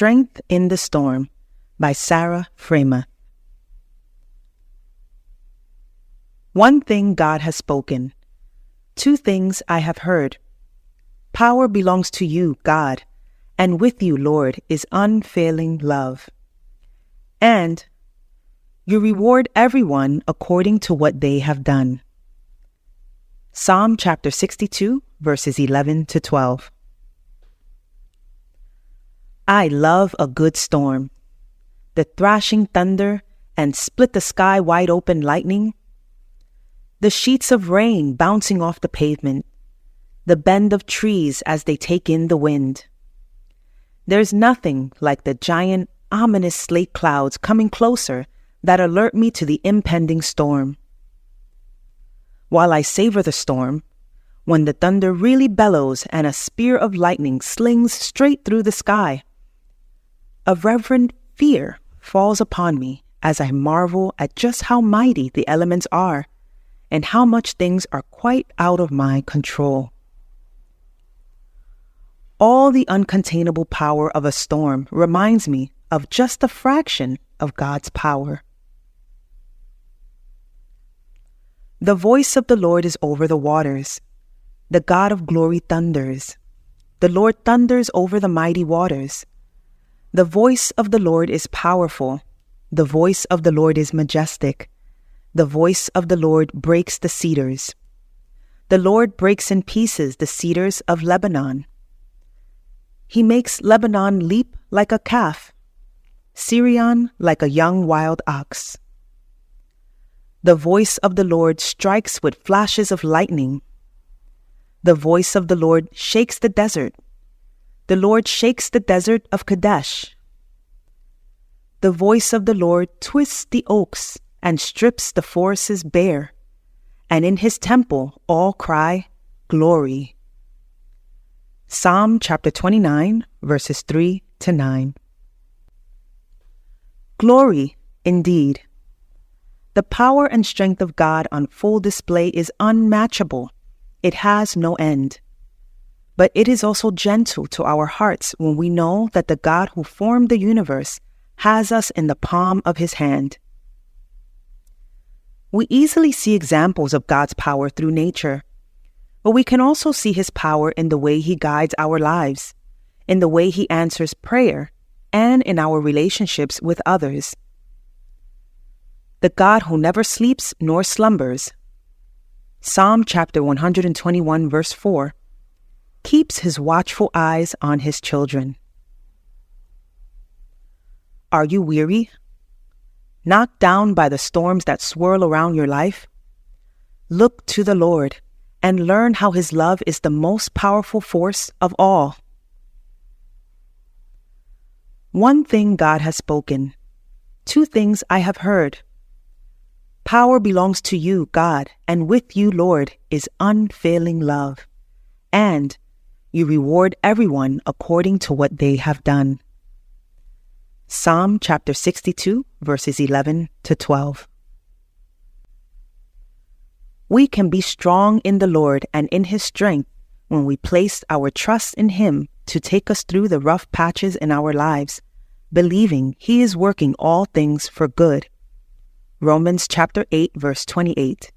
Strength in the Storm by Sarah Freymuth. One thing God has spoken. Two things I have heard. Power belongs to you, God, and with you, Lord, is unfailing love. And you reward everyone according to what they have done. Psalm chapter 62, verses 11 to 12. I love a good storm. The thrashing thunder and split the sky wide open lightning. The sheets of rain bouncing off the pavement. The bend of trees as they take in the wind. There's nothing like the giant, ominous slate clouds coming closer that alert me to the impending storm. While I savor the storm, when the thunder really bellows and a spear of lightning slings straight through the sky, a reverent fear falls upon me as I marvel at just how mighty the elements are and how much things are quite out of my control. All the uncontainable power of a storm reminds me of just a fraction of God's power. The voice of the Lord is over the waters. The God of glory thunders. The Lord thunders over the mighty waters. The voice of the Lord is powerful. The voice of the Lord is majestic. The voice of the Lord breaks the cedars. The Lord breaks in pieces the cedars of Lebanon. He makes Lebanon leap like a calf, Syrian like a young wild ox. The voice of the Lord strikes with flashes of lightning. The voice of the Lord shakes the desert. The Lord shakes the desert of Kadesh. The voice of the Lord twists the oaks and strips the forests bare, and in his temple all cry, Glory. Psalm chapter 29, verses 3 to 9. Glory, indeed. The power and strength of God on full display is unmatchable. It has no end. But it is also gentle to our hearts when we know that the God who formed the universe has us in the palm of his hand. We easily see examples of God's power through nature, but we can also see his power in the way he guides our lives, in the way he answers prayer, and in our relationships with others. The God who never sleeps nor slumbers, Psalm chapter 121, verse 4, keeps his watchful eyes on his children. Are you weary? Knocked down by the storms that swirl around your life? Look to the Lord and learn how his love is the most powerful force of all. One thing God has spoken. Two things I have heard. Power belongs to you, God, and with you, Lord, is unfailing love. And you reward everyone according to what they have done. Psalm chapter 62, verses 11 to 12. We can be strong in the Lord and in his strength when we place our trust in him to take us through the rough patches in our lives, believing he is working all things for good. Romans chapter 8, verse 28.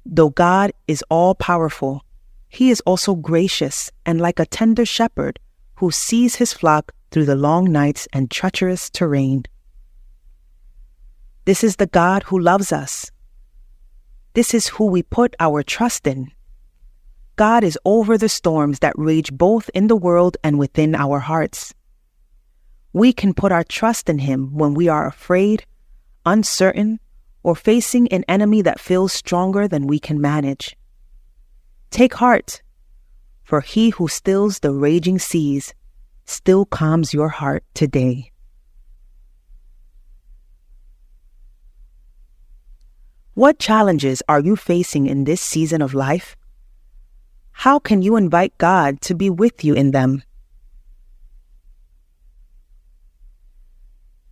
Though God is all-powerful, he is also gracious and like a tender shepherd who sees his flock through the long nights and treacherous terrain. This is the God who loves us. This is who we put our trust in. God is over the storms that rage both in the world and within our hearts. We can put our trust in him when we are afraid, uncertain, or facing an enemy that feels stronger than we can manage. Take heart, for he who stills the raging seas still calms your heart today. What challenges are you facing in this season of life? How can you invite God to be with you in them?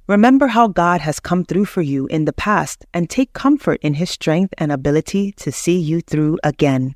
Remember how God has come through for you in the past and take comfort in his strength and ability to see you through again.